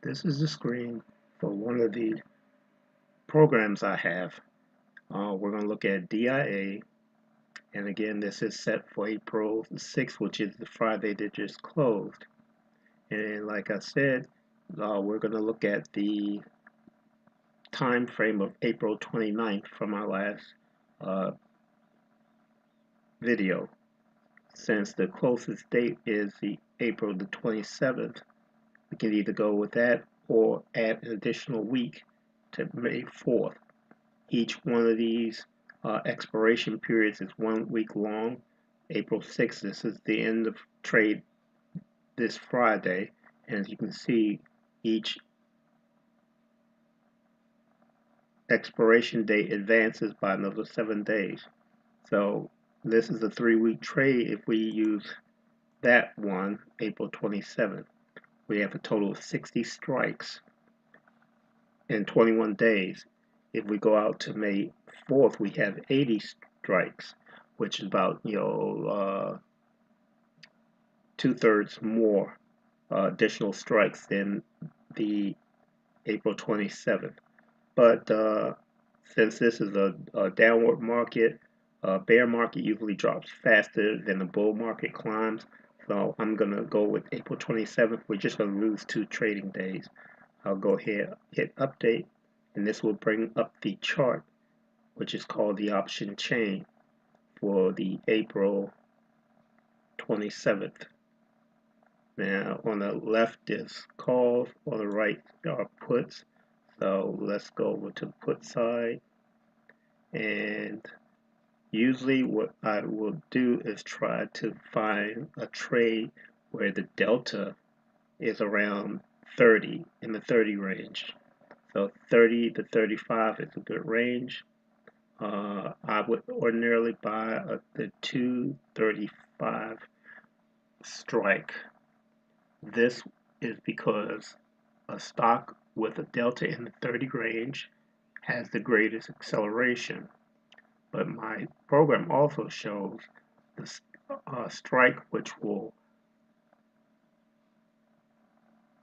This is the screen for one of the programs I have. We're going to look at DIA, and again, this is set for April 6th, which is the Friday that just closed. And like I said, we're going to look at the time frame of April 29th from our last uh, video. Since the closest date is the April the 27th, we can either go with that or add an additional week to May 4th. Each one of these expiration periods is 1 week long. April 6th, this is the end of trade this Friday. And as you can see, each expiration date advances by another 7 days. So this is a 3-week trade if we use that one, April 27th. We have a total of 60 strikes in 21 days. If we go out to May 4th, we have 80 strikes, which is about 2/3 more additional strikes than the April 27th. But since this is a downward market, a bear market usually drops faster than the bull market climbs. So I'm going to go with April 27th. We're just going to lose 2 trading days. I'll go ahead, hit update, and this will bring up the chart, which is called the option chain for the April 27th. Now on the left is calls, on the right are puts. So let's go over to the put side, and usually what I will do is try to find a trade where the delta is around 30, in the 30 range. So 30 to 35 is a good range. I would ordinarily buy the 235 strike. This is because a stock with a delta in the 30 range has the greatest acceleration. But my program also shows the strike which will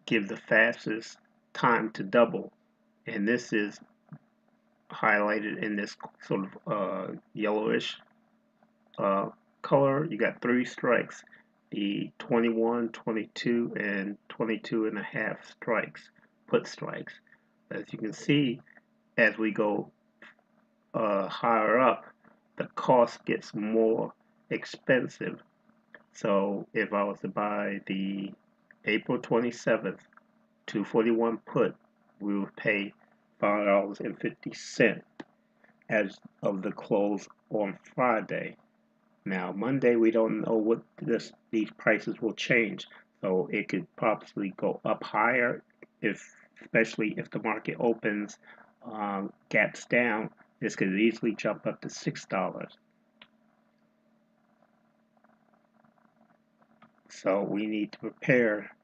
give the fastest time to double, and this is highlighted in this sort of yellowish color. You got 3 strikes, the 21, 22, and 22 and a half strikes, put strikes. As you can see, as we go higher up, the cost gets more expensive. So if I was to buy the April 27th 241 put, we would pay $5.50 as of the close on Friday. Now Monday we don't know what these prices will change, so it could possibly go up higher especially if the market opens gaps down. This could easily jump up to $6. So we need to prepare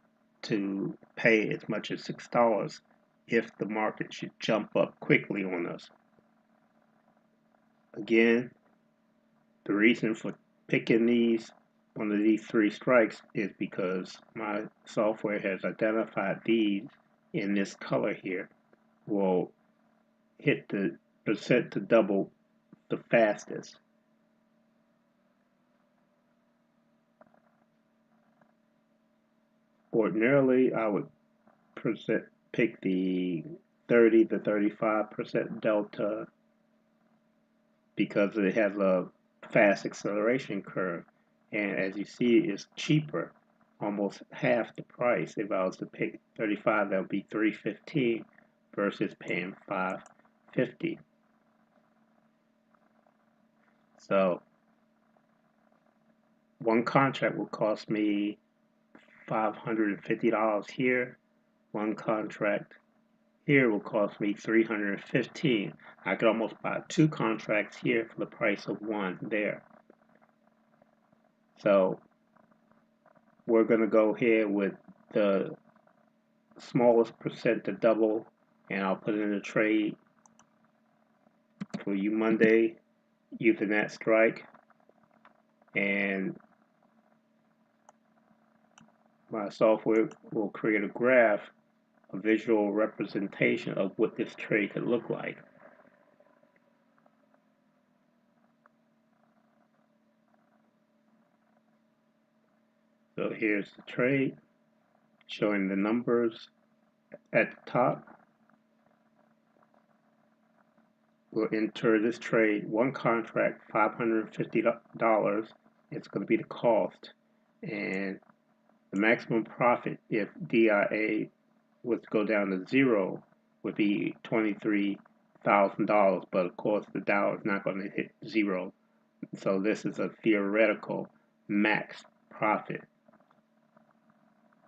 to pay as much as $6 if the market should jump up quickly on us. Again, the reason for picking one of these 3 strikes is because my software has identified these in this color here will hit the percent to double the fastest. Ordinarily, I would pick the 30 to 35% delta because it has a fast acceleration curve, and as you see, it's cheaper, almost half the price. If I was to pick 35, that would be $3.15 versus paying $5.50. So one contract will cost me $550 here. One contract here will cost me $315. I could almost buy 2 contracts here for the price of 1 there. So we're going to go here with the smallest percent to double, and I'll put in a trade for you Monday using that strike, and my software will create a graph a visual representation of what this trade could look like. So here's the trade showing the numbers at the top. We'll enter this trade, one contract, $550. It's going to be the cost. And the maximum profit if DIA was to go down to zero would be $23,000. But of course, the Dow is not going to hit zero. So this is a theoretical max profit.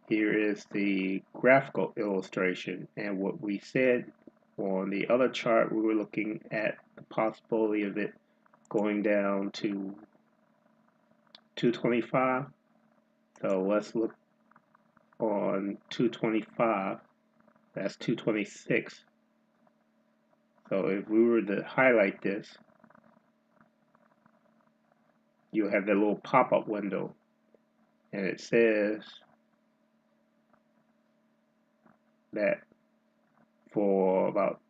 Here is the graphical illustration, and what we said on the other chart, we were looking at the possibility of it going down to 225. So let's look on 225. That's 226. So if we were to highlight this, you'll have that little pop-up window, and it says that for about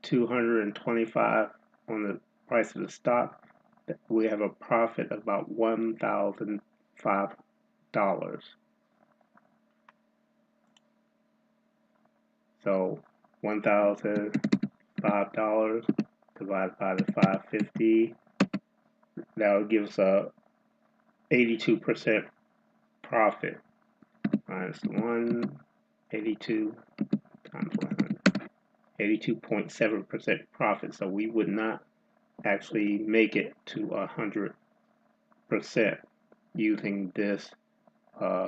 225 on the price of the stock, we have a profit of about $1,005. So $1,005 divided by the 550, that would give us a 82% profit. Minus 182 times 100, 82.7% profit. So we would not actually make it to 100% using this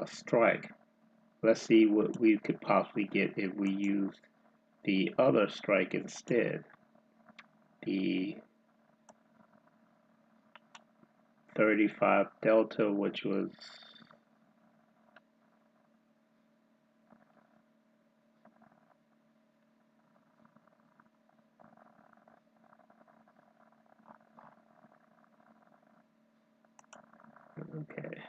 strike. Let's see what we could possibly get if we used the other strike instead. The 35 delta, which was okay.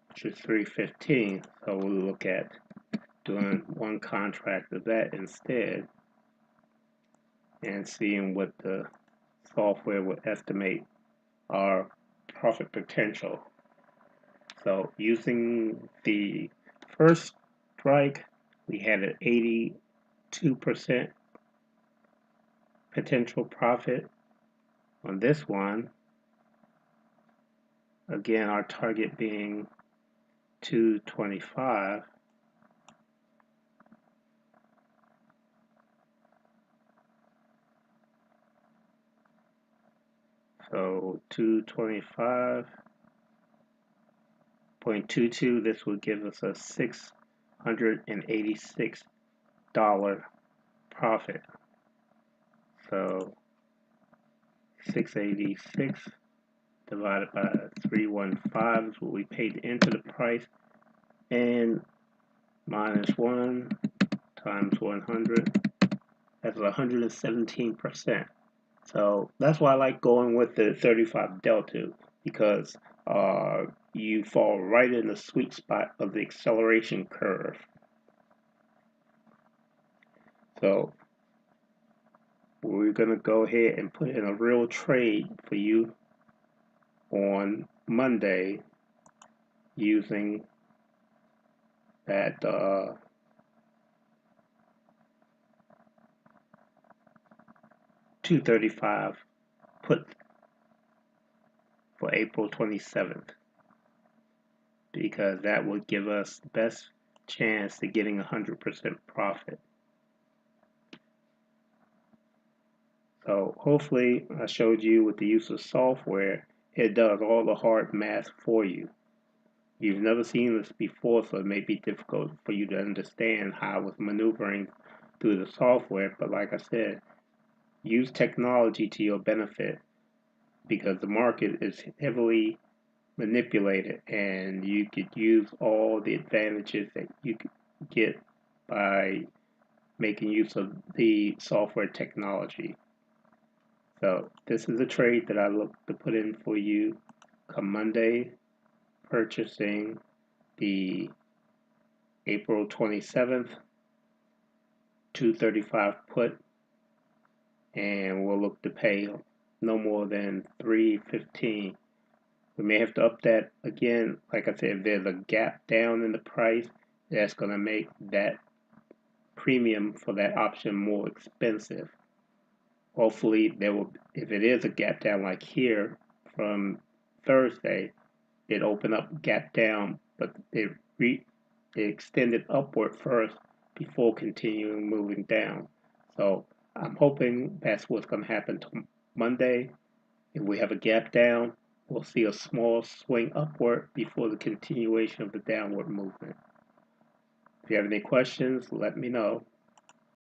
Which is 315. So we'll look at doing one contract of that instead and seeing what the software would estimate our profit potential. So using the first strike, we had an 82% potential profit. On this one, again, our target being 225. So 225.22, this would give us a $686 profit. So 686 divided by 315 is what we paid to enter the price, and minus 1 times 100, that's 117%. So that's why I like going with the 35 delta, because you fall right in the sweet spot of the acceleration curve. So we're going to go ahead and put in a real trade for you on Monday using that 235 put for April 27th, because that would give us the best chance to getting 100% profit. So hopefully I showed you with the use of software, it does all the hard math for you. You've never seen this before, so it may be difficult for you to understand how I was maneuvering through the software, but like I said, use technology to your benefit, because the market is heavily manipulated, and you could use all the advantages that you could get by making use of the software technology. So this is a trade that I look to put in for you come Monday, purchasing the April 27th 235 put, and we'll look to pay no more than 315. We may have to up that again. Like I said, if there's a gap down in the price, that's going to make that premium for that option more expensive. Hopefully, there will, if it is a gap down like here from Thursday, it opened up, gap down, but it extended upward first before continuing moving down. So I'm hoping that's what's going to happen Monday. If we have a gap down, we'll see a small swing upward before the continuation of the downward movement. If you have any questions, let me know.